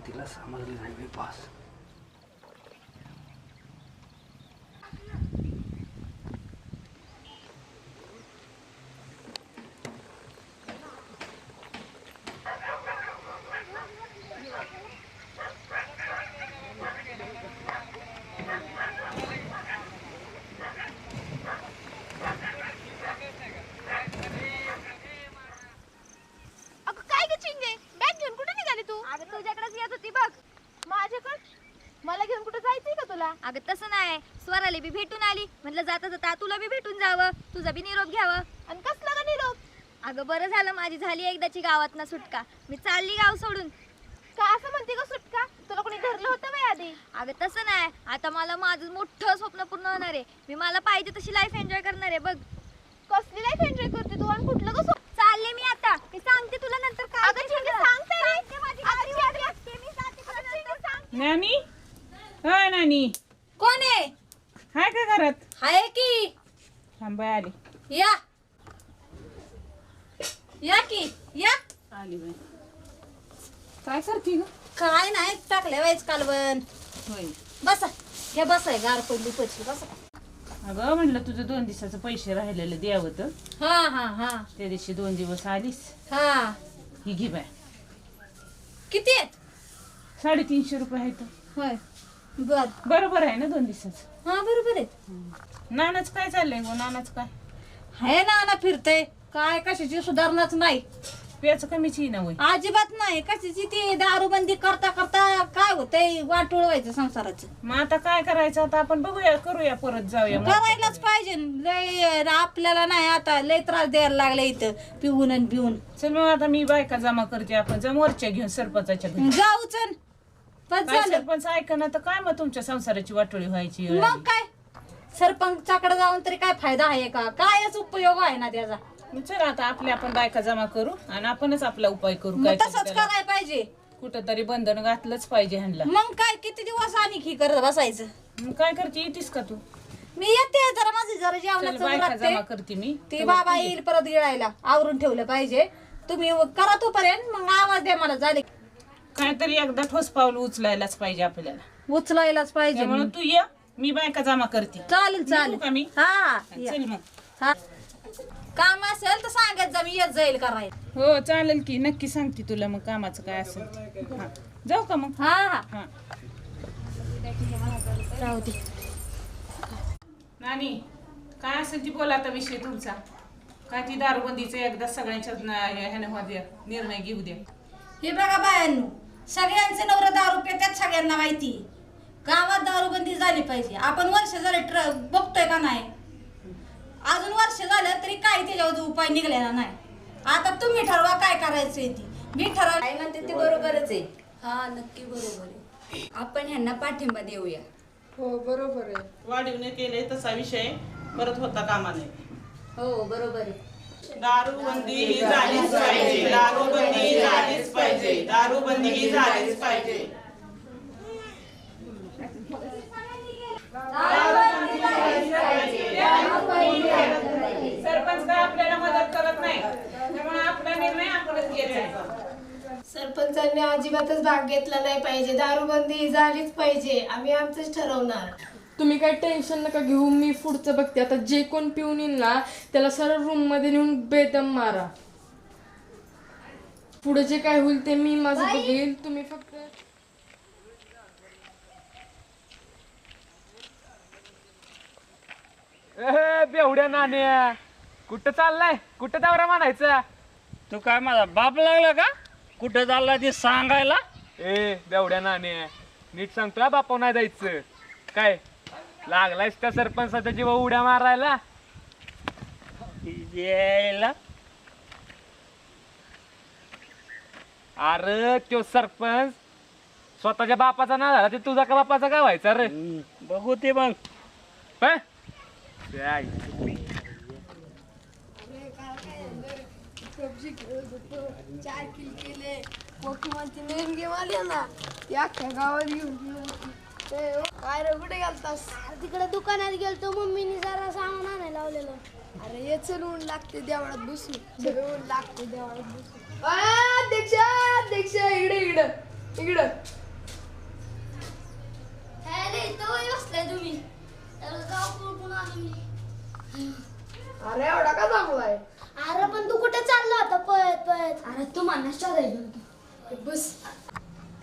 तिला समजलं नाही मी पास. अगं तसं नाही, स्वराला बी भेटून आली, म्हटलं जाता जाता तुला बी भेटून जावं, तुझा बी निरोप घ्यावं. आणि कसला का निरोप? अगं बरं झालं माझी झाली एकदाची गावात ना सुटका, मी चालली गाव सोडून. का असं म्हणते का सुटका? तुला कोणी धरलं होतं बाई आधी? अगं तसं नाही, आता मला माझं मोठं स्वप्न पूर्ण होणार आहे. मी मला पाहिजे तशी लाईफ एन्जॉय करणार आहे बघ. कसली लाईफ एन्जॉय करते तू आणि कुठलं कसं? चालले मी आता, मी सांगते तुला नंतर काय. अगं ठीक आहे सांगते रे, माझी गाडी वाजते, मी सांगते तुला नंतर सांग. नानी, होय नानी. कोण आहे? हाय का घरात? हाय की. थांबाय आली. या या की या. आली बाई. काय करते ग? काय नाही टाकले वाईच कालवण. होय. बसा हे बसाय गार पडली पडली बसा. अगं म्हणलं तुझं 2 दिवसाचं पैसे राहिलेलं द्यावं तर. हा हा हा त्या दिवशी 2 दिवस आलीस. हा ही घे बाय. किती आहेत? 350 रुपये आहेत. होय बर बरोबर आहे ना 2 दिवसाचं? हा बरोबर आहे. नानाच काय चाललंय गो? नानाच काय हाय ना फिरते काय कशाची सुधारणाच नाही. प्याच कमीच येईना होय. अजिबात नाही कशाची ती दारूबंदी करता करता काय होतंय वाटोळ व्हायचं संसाराचं. मग आता काय करायचं? आता आपण बघूया, करूया, परत जाऊया. करायलाच पाहिजे. लय आपल्याला नाही आता लय त्रास द्यायला लागला इथं पिऊन आणि पिऊन. चल मग आता मी बायका जमा करते, आपण जा मोर्चा घेऊन सरपंचाच्या घरी. जाऊ चल. काय सरपंच ऐका ना तर काय मग तुमच्या संसाराची वाटोळी व्हायची? मग काय सरपंचाकडे जाऊन तरी काय फायदा आहे का? कायच उपयोग आहे ना त्याचा. चल आता आपण बायका जमा करू आणि आपणच आपला उपाय करू. मग तसंच करायला पाहिजे. कुठं तरी बंधन घातलंच पाहिजे ह्यांना. मग काय किती दिवस आणि ही करत बसायचं? मग काय करते? येतीस का तू? मी येते जरा माझी जरा चल बायका जमा जेवणाचं करते मी. ते बाबा येईल परत गिळायला आवरून ठेवलं पाहिजे. तुम्ही करा तोपर्यंत मग आवाज द्या मला झाले. काहीतरी एकदा ठोस पाऊल उचलायलाच पाहिजे आपल्याला. उचलायलाच पाहिजे. म्हणून तू ये, मी बायका जमा करते. चालेल निघू चालेल का मी? हा चल मग. हा काम असेल तर सांगत जा मी येत जाईल करायला. हो चालेल की, नक्की सांगते तुला मग कामाचं काय असेल ते. हा जाऊ का मग? हा हा हा. राहू दे. नानी काय असेल ती बोला आता विषय तुमचा. काय ती दारूबंदीचं एकदा सगळ्यांच्या ह्याने निर्णय घेऊ द्या. हे बघा बायांनो, सगळ्यांचे नवरा दारू पितात सगळ्यांना माहिती. गावात दारूबंदी झाली पाहिजे. आपण वर्ष झाले बघतोय का नाही? अजून वर्ष झालं तरी काही त्याच्यावर उपाय निघलेला नाही. आता तुम्ही ठरवा काय करायचंय ती. मी ठरवा. काय म्हणते ते बरोबरच आहे. हा नक्की बरोबर आहे. आपण ह्यांना पाठिंबा देऊया. हो बरोबर आहे. वाढीवने केले तसा विषय परत होता कामा नये. हो बरोबर आहे. दारूबंदी ही झालीच पाहिजे. दारूबंदी ही झालीच पाहिजे. दारूबंदी ही झालीच पाहिजे. घ्यायचं. सरपंचांनी अजिबातच भाग घेतला नाही पाहिजे. दारूबंदी झालीच पाहिजे. आम्ही आमचंच ठरवणार. तुम्ही काही टेन्शन नका घेऊ, मी पुढचं बघते. आता जे कोण पिऊन येईल ना त्याला सरळ रूम मध्ये नेऊन बेदम मारा. पुढे जे काय होईल ते मी माझं बघेल, तुम्ही फक्त बेवड्या नाण्या कुठं चाललाय? कुठं दौरा म्हणायचा? तू काय माझा बाप लागला का? कुठं चालला ते सांगायला? ए बेवड्या नाण्या नीट सांगतोय बापा नाही जायचं काय? लागलायस त्या सरपंचाच्या जीवा उड्या मारायला? यायला अरे त्यो सरपंच स्वतःच्या बापाचा ना झाला ते तुझा का बापाचा का व्हायचा रे? बघू ते मग. हं? काय? चार किल केले. मुख्यमंत्री नवीन गेम आले ना ते अख्ख्या गावात घेऊन काय रे कुठे गेलतास? तिकडे दुकानात गेलतो, मम्मीने जरा सामान आणायला लावलेलं. अरे ये चल ऊन लागते देवळात बसू. ऊन लागते देवळात बसू. अध्यक्ष इकडे इकडं इकडं. बसलाय तुम्ही अरे एवढा का चांगलाय? अरे पण तू कुठे चालला होता पळत पळत? अरे तू मानस शोधायला बस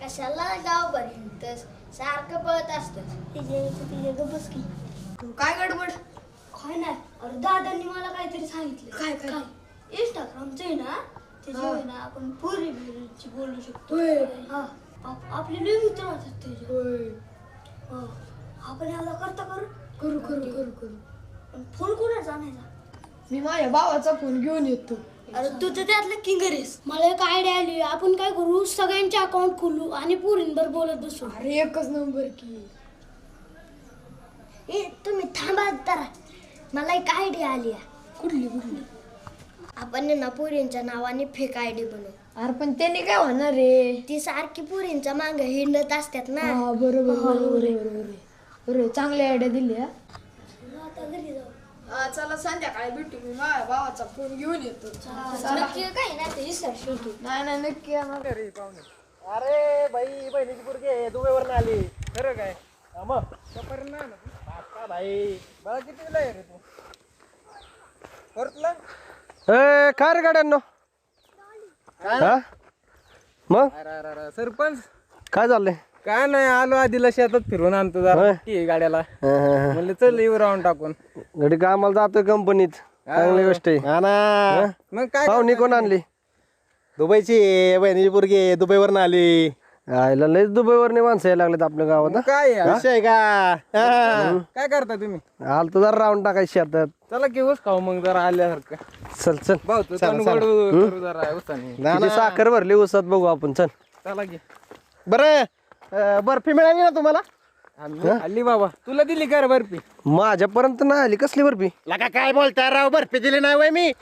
कशाला गावपर्यंत सारखं पळत असतं. तिथे बस की. काय गडबड? काय नाही, अरे दादांनी मला काहीतरी सांगितलं. काय काय? इंस्टाग्रामचं आहे ना, त्याच्यावर ना आपण पुरी बिरीची बोलू शकतो. होय. हा आपले लय मित्र होतात त्याचे. होय. हा. आपण याला करता करू करू करू करू करू. पण फोन कोणाचा आणायचा? मी माझ्या भावाचा फोन घेऊन येतो. अरे तू तर त्यातलं किंग आहेस. मला एक आयडिया आली. आपण काय करू, सगळ्यांचे अकाउंट खोलू आणि पुरींवर बोलत बसू. अरे एकच नंबर की. ए तुम्ही थांबा जरा, मला एक आयडिया आली आहे. कुठली कुठली? आपण ना पुरींच्या नावाने फेक आयडी बनवू. अरे पण त्याने काय होणार रे? ती सारखी पुरींच्या माग हिंडत असतात ना. हा बरोबर बरोबर बरोबर बरोबर. चांगली आयडिया दिली. हा आता घरी जाऊ. चला संध्याकाळी भेटू. मी माझ्या भावाचा फोन घेऊन येतो. नक्की काही नाही ते विसरशील तू. नाही नाही नक्की येणार. अरे बाई बहिणीची पोरगी दुबईवर आली खरं काय? मग भाई मला किती रे तू परतला? काय रे गाड्यांनो? हा मग सरपंच काय चाललंय? काय नाही, आलो आधीला शेतात फिरून आणतो जरा गाड्याला. म्हणलं चल येऊ राहून टाकून. घडी कामाला जातोय कंपनीत, चांगली गोष्ट आहे. हा ना. मग काय पाहुणी कोण आणली? दुबईची बहिणीची पोरगी दुबईवर आली. आयला लयच दुबईवर माणसं यायला लागलेत आपल्या गावात. मग काय आहे? विषय का? काय करता तुम्ही? आलतो जरा राऊंड टाकायची शेतात. चला की ऊस खाऊ मग जरा आल्यासारखं. चल चल. भाऊ तू तणगोड करू जरा उसाने. किती साखर भरली उसात बघू आपण. चल चला की. बरं बर्फी मिळाली ना तुम्हाला? हल्ली बाबा तुला दिली का रे बर्फी? माझ्यापर्यंत नाही आली. कसली बर्फी? लका काय बोलताय राव? बर्फी दिली नाही वय मी.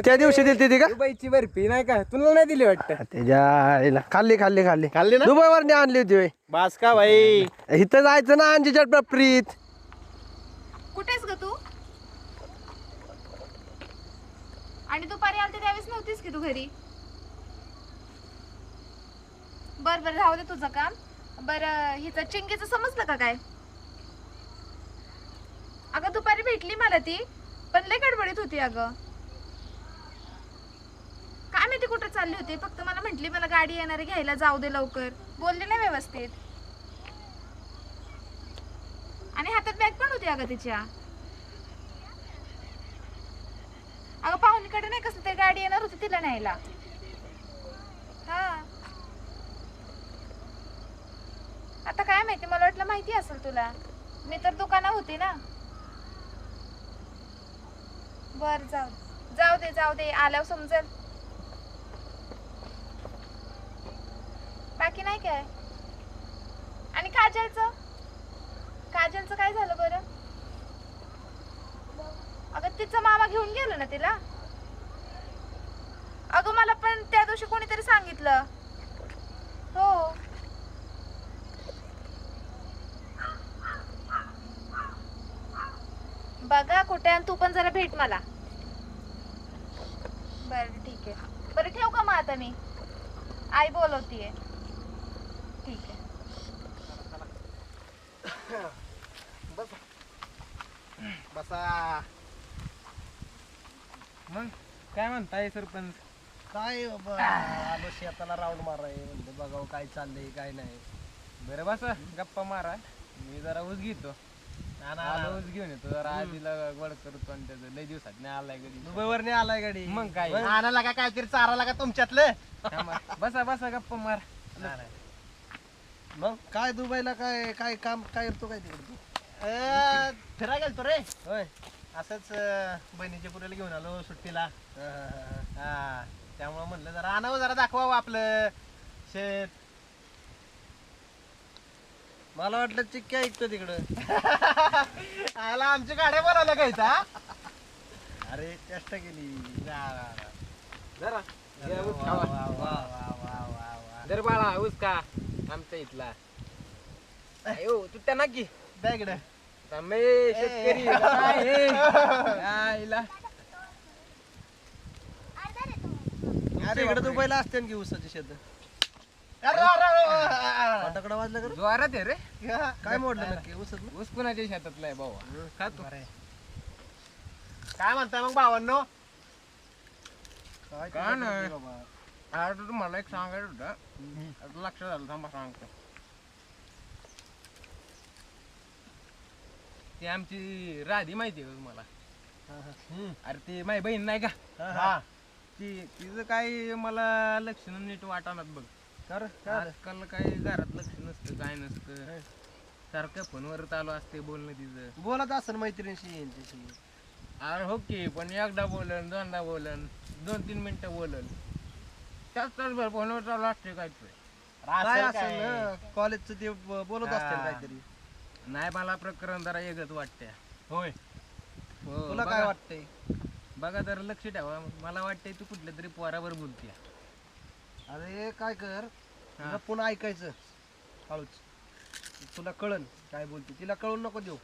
त्या दिवशी दिली ती का? दुबईची बर्फी नाही का? तुला नाही दिली वाटतं? त्याच्या आईला खाल्ली खाल्ली खाल्ली खाल्ली ना? दुबईवर आणली होती होय. बास का भाई? इथं जायचं ना अंजीच्या बर्फीत. कुठेस ग तू? आणि दुपारी आलते त्यावेळेस नव्हतीस की तू घरी? बर बर राहू दे तुझं काम. बरं हिचं चिंगीचं समजलं का काय? अगं दुपारी भेटली मला ती, पण लय गडबडीत होती. अगं काय माहिती कुठं चालली होती. फक्त मला म्हटली मला गाडी येणार आहे घ्यायला, जाऊ दे लवकर. बोलले नाही व्यवस्थित. आणि हातात बॅग पण होती अगं तिच्या. अगं पाहुणीकडे नाही कसं तरी गाडी येणार होती तिला न्यायला. हा आता काय माहिती, मला वाटलं माहिती असेल तुला. मी तर दुकानात होती ना. बर जाऊ दे आल्यावर समजेल. बाकी नाही काय. आणि काजलचं काय झालं बरं? अगं तिचा मामा घेऊन गेलो ना तिला. अगं मला पण त्या दिवशी कोणीतरी सांगितलं. हो बघा कुठे. आणि तू पण जरा भेट मला. बरं ठीक आहे. बरं ठेवू का मग आता मी? आई बोलवतीये. ठीक आहे. बसा. मग काय म्हणताय सरपंच? काय बाबा आलो शेताला राऊंड माराय म्हणजे बघावं काय चाललंय काय नाही. बरं बसा गप्पा मारा, मी जरा ऊस घेतो. आलो ऊस घेऊन येतो जरा आजीला गोड करतो आणि त्याचं लय दिवसात नाही आलाय कधी. दुबईवर नाही आलाय गाडी. मग काय आणायला का काहीतरी चाराला का तुमच्यातलं? थांबा. बसा बसा गप्पा मार. मग काय दुबईला काय काय काम काय करतो काय तिकडे तू? फिरायला गेलतो रे. होय. असंच बहिणीच्या पुरीला घेऊन आलो सुट्टीला. हा त्यामुळं म्हणलं जरा आणावं, जरा दाखवावं आपलं शेत. मला वाटलं चिक्क्या ऐकतो तिकडं. आला आमची गाड्या बनवल्या कायचा. अरे चेष्टा केली. जरा वा, वा, वा, वा, वा, वा, वा. दर बाळा ऊस का आमच्या इथला. अयो तू त्यांना की द्या इकडे. थांबे शेतकरी काय हे? आईला. अरे इकडे दुबईला असते ना की ऊसाची शेत. अरे, अरे, अरे, फटाकडा वाजला कर. जोरात आहे रे. काय मोडलं नक्की ऊसात? ऊस कुणाच्या शेतातला आहे भाऊ? खातो. काय म्हणताय मग भावांनो? काय काय नाही. बाबा. आता तुम्हाला एक सांगायचं होतं. आता लक्षात आलं, थांबा सांगतो. ती आमची राधी माहिती आहे का तुम्हाला? अरे ती माझी बहीण नाही का? हा. तिचं काय मला लक्षण नीट वाटणार बघ. आजकाल काय घरात लक्ष नसतं काय नसतं. सारखं फोनवर चालू असते बोलणं तिचं. बोलत असेल मैत्रिणीशी यांच्याशी. अरे हो की, पण एकदा बोलन, दोनदा बोलन, 2-3 मिनिटं बोलन, त्याच तासभर फोनवर चालू असते काय काय असेल ना कॉलेजचं ते बोलत असतील काहीतरी. नाही मला प्रकरण जरा एकच वाटतंय. होय. हो, तुला काय बघा- वाटतंय? बघा जरा लक्ष ठेवा. मला वाटतंय तू कुठल्या तरी पोरावर बोलते. अरे काय कर, हा. तिला पुन्हा ऐकायचं हळूच. तुला कळन काय बोलते, तिला कळून नको देऊ.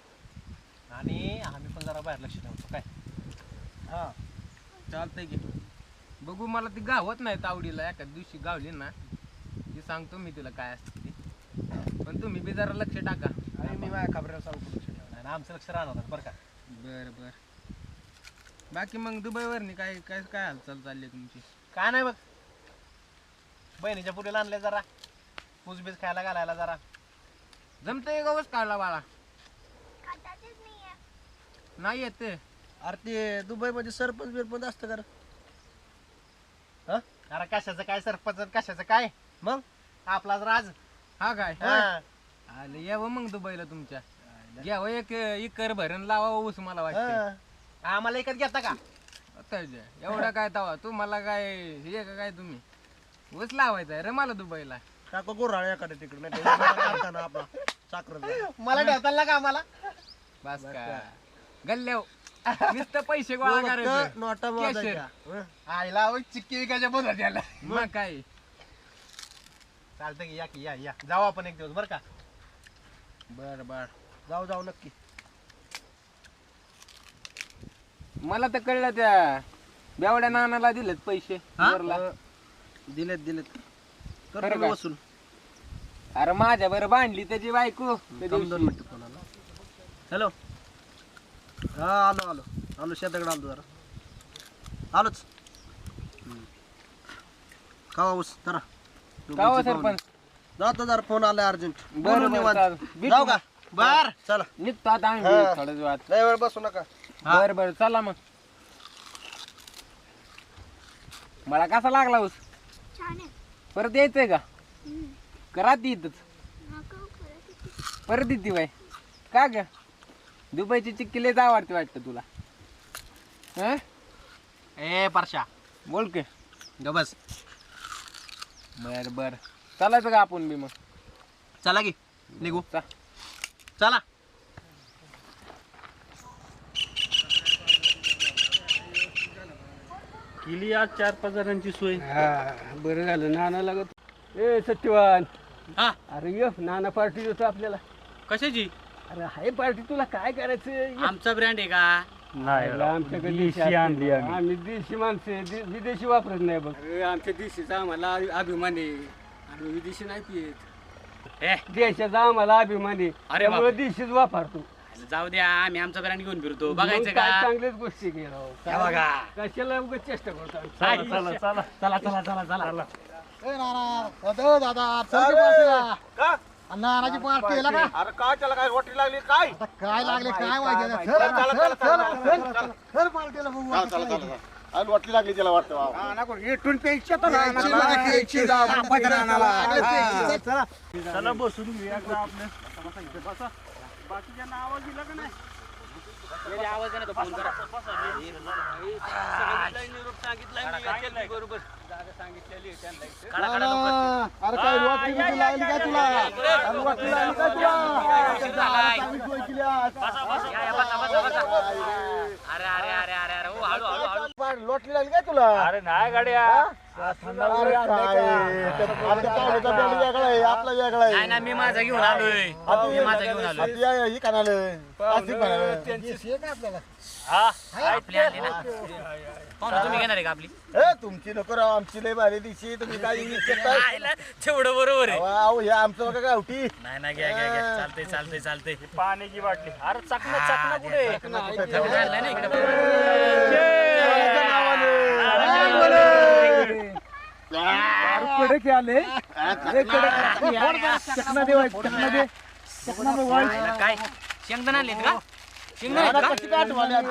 आणि आम्ही पण जरा बाहेर लक्ष ठेवतो काय. हा चालतंय की. बघू मला ती गावत नाही तावडीला. एखाद दिवशी गावली ना ती सांगतो मी तुला काय असते ते. पण तुम्ही बी जरा लक्ष टाका. आणि मी माझ्या खबऱ्यावर सांगतो लक्ष ठेवा. आणि आमचं लक्ष राहणार बरं का. बर बर. बाकी मग दुबईवर काय काय काय हालचाल चालली आहे तुमची? काय नाही बघ, बहिणीच्या पुरीला आणले जरा ऊसबीज खायला घालायला जरा. जमतंय गावच काढला बाळा? नाही येत ते. अरे ते दुबईमध्ये सरपंच बिरपंच असतं का रे? अरे कशाचं काय सरपंच आणि कशाचं काय, मग आपलाच राज. हा काय? हा. आलं यावं मग दुबईला तुमच्या. घ्यावं एक इकर भरण लावा ऊस मला वाटतं. हा. आम्हाला एकच घेता का? एवढा काय तवा तू मला काय हे का काय तुम्ही ऊस लावायचा आहे रे मला दुबईला. टाको गोराळ एखाद्या तिकडे नाही तर आपला साखर. मला ठेवताल का आम्हाला? बस का गल्ल्याव नुसतं पैसे गोळा करायचं. नोटा Cashier. मोजायच्या. आईला चिक्की विकायच्या बोलत याला. मग काय चालतं की या जाऊ आपण एक दिवस बरं का. बर बर. जाऊ जाऊ नक्की. मला तर कळलं त्या बेवड्या नानाला दिलेत पैसे वरला. दिलेत दिलेत. खरं करतो का? वसूल. अरे माझ्या बरं बांधली त्याची बायको त्या थांब 2 दिवशी. मिनिटं फोन आला. हॅलो. हा आलो आलो आलो शेताकडे आलो जरा. आलोच. खावा ऊस जरा. का हो सरपंच? जातो जरा फोन आलाय अर्जंट. बरं बरं चालेल. जाऊ का? बर चला. निघतो आता आम्ही हा. थोड्याच वेळात. लय वेळ बसू नका. बर बर चला मग. मला कसा लागला ऊस? छान आहे. परत यायचंय का? करा इथंच परत येते बाय. का ग दुबईची चिक्की लय आवडते वाटतं तुला? हं? ए परशा बोल के. ग बस. बर बर चालायचं का आपण बी मग? चला की निघू. चा. चला. केली आज 4-5 जणांची सोय. बरं झालं नाना लागत. ए सत्यवान, हा अरे ये नाना पार्टी देतो आपल्याला. कशाची? अरे हाय पार्टी, तुला काय करायचं? आमचा ब्रँड आहे का? नाही आमच्याकडे देशी आणली आम्ही. आम्ही देशी माणसं आहे, विदेशी वापरत नाही बघ. अरे आमच्या देशीचा आम्हाला अभिमान आहे. आम्ही विदेशी नाही पित. देशाचा आम्हाला अभिमान आहे. त्यामुळे देशीच वापरतो. जाऊ द्या आम्ही आमचा ब्रँड घेऊन फिरतो मग बघायचं काय का चांगल्याच गोष्टी घेणार बघा कशाला उगाच चेष्टा करतो आम्ही. चला चला चला चला चला चला चला दादा चल की पार्टीला. का नानाची पार्टी केला का? अरे काय त्याला काय रोटी लागली काय आता काय लागले काय माहिती आता. चल पार्टीला बघू. आणि वाटली लागली त्याला वाटतं नको इथून प्यायची तर चला बसून घेऊया का आपलं. बाकीच्यांना आवाज दिला का नाही? आवाज आहे ना तो फोन करा बरोबर जागा सांगितलेली आहे त्यांना इथे. अरे काय रोटी बिटी लागली काय तुला? अरे रोटी लागली काय तुला? चांगली सोय केली आज. अरे अरे अरे अरे अरे ओ हळू हळू हळू लोटली लागली काय तुला? अरे नाही गाड्या अरे काय आमच्या पाहुण्याचा बँड वेगळा आहे आपला वेगळा आहे. नाही ना मी माझा घेऊन आलोय मी माझा घेऊन आलोय ही कानालं प्लास्टिक आपल्याला. आपली आणली ना पाहुणा तुम्ही घेणार आहे का आपली ए तुमची नको राव आमची लय भारी दिशी तुम्ही काय आईला तेवढं बरोबर आहे अहो हे आमचं बघा गावठी. नाही ना घ्या घ्या घ्या चालतंय चालतंय चालतंय पाण्याची बाटली. अरे चकना चकना कुठे? झालं ना इकडे कडक आले चकना दे चकना दे चकना दे वाईट. काय शेंगदाणा आणलेत का शेंगदाणा आहेत कशी काय आठवली आज?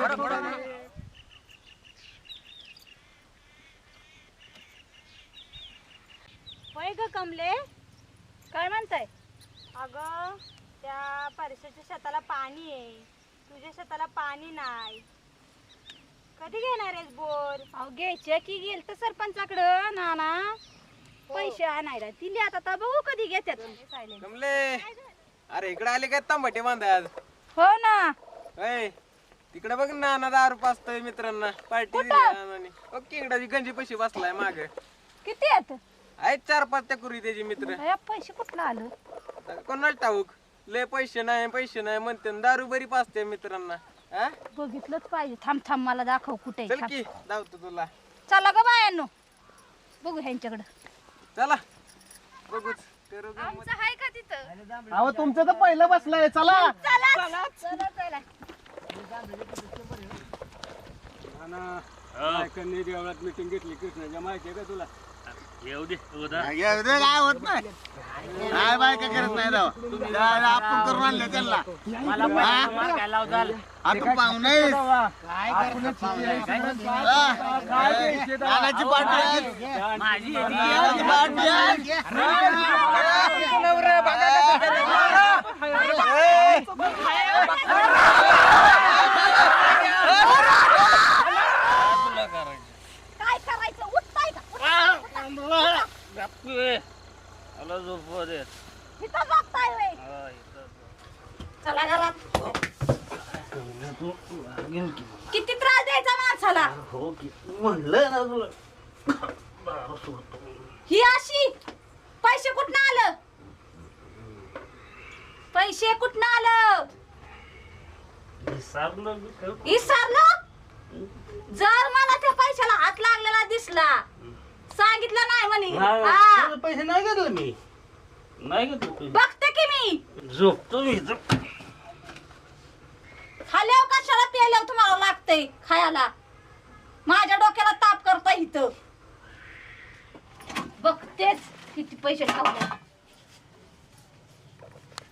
होय ग कमले काय म्हणताय? अगं त्या परिसरच्या शेताला पाणी आहे, तुझ्या शेताला पाणी नाही. कधी घेणार आहेस बोर? अहो घ्यायचे की गेल तर सरपंचाकडं नाना पैसे आणायला दिले आता बघू कधी घेतात. कमले अरे इकडे आले काय तांबटे बांधायला? हो ना तिकडे बघ ना ना दारू पाचतोय मित्रांना पार्टी ओके इकडे गंजी पैसे बसलाय माग किती आहेत? आहेत 4-5 त्या कुरी त्याची मित्र. पैसे कुठला आलं? कोणाला ठाऊक लय पैसे नाही म्हणते न दारू बरी पाचते मित्रांना. हा बघितलंच पाहिजे. थांब थांब मला दाखव कुठे. चल की धावतो तुला. चला ग बायांनो बघू ह्यांच्याकडं. चला बघूच आमचं आहे का तिथं? अहो तुमचं तर पहिलं बसलंय चला. चला चला चला. कन्या देवळात मीटिंग घेतली कृष्णाच्या माहिती आहे का तुला? येऊ दे काय होत नाही काय बायका करत नाही राव. आपण करून आणले त्यांना काय लावताल आता पाहुणे नानाची पार्टी माझी काय करायचं? उठताय का? आला झोपू दे. इथं झोपताय व्हय? चला घरात. किती त्रास द्यायचा माणसाला? म्हणलं ना तुला ही अशी पैसे कुठनं आलं? पैसे कुठनं आलं? विसरलो? जर मला त्या पैशाला हात लागलेला दिसला सांगितलं नाही म्हणे पैसे नाही घेतले मी नाही घेतले. बघते की मी झोपतो मी. खाल्यावर कशाला प्यायल्यावर तुम्हाला लागतंय खायला. माझ्या डोक्याला ताप करता इथं. बघतेच किती पैसे ठेवले.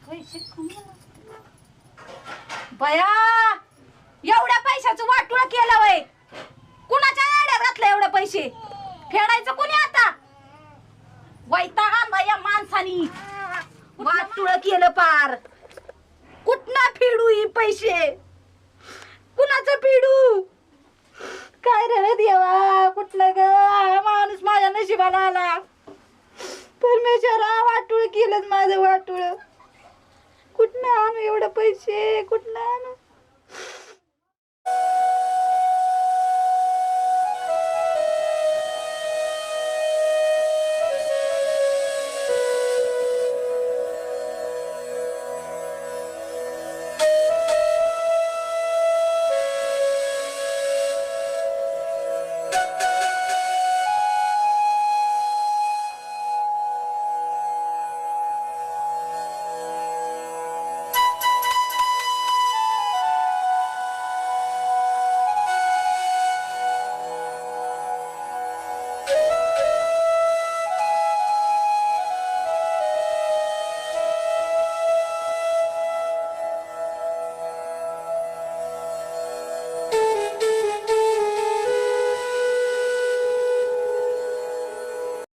पैसे बया एवढ्या पैशाचं वाटुळ केलं वय. कुणाच्या आड्यात घातलं एवढे पैसे? फेडायचं कोणी आता? वैताग आणला या माणसानी. वाटुळ केलं पार. कुठनं फेडू ही पैसे? कुणाचं फेडू? काय रे देवा कुठलं ग माणूस माझ्या नशिबाला आला. परमेश्वरा वाटुळ केलं माझं वाटुळ. कुठनं आणू एवढे पैसे? कुठनं आणू?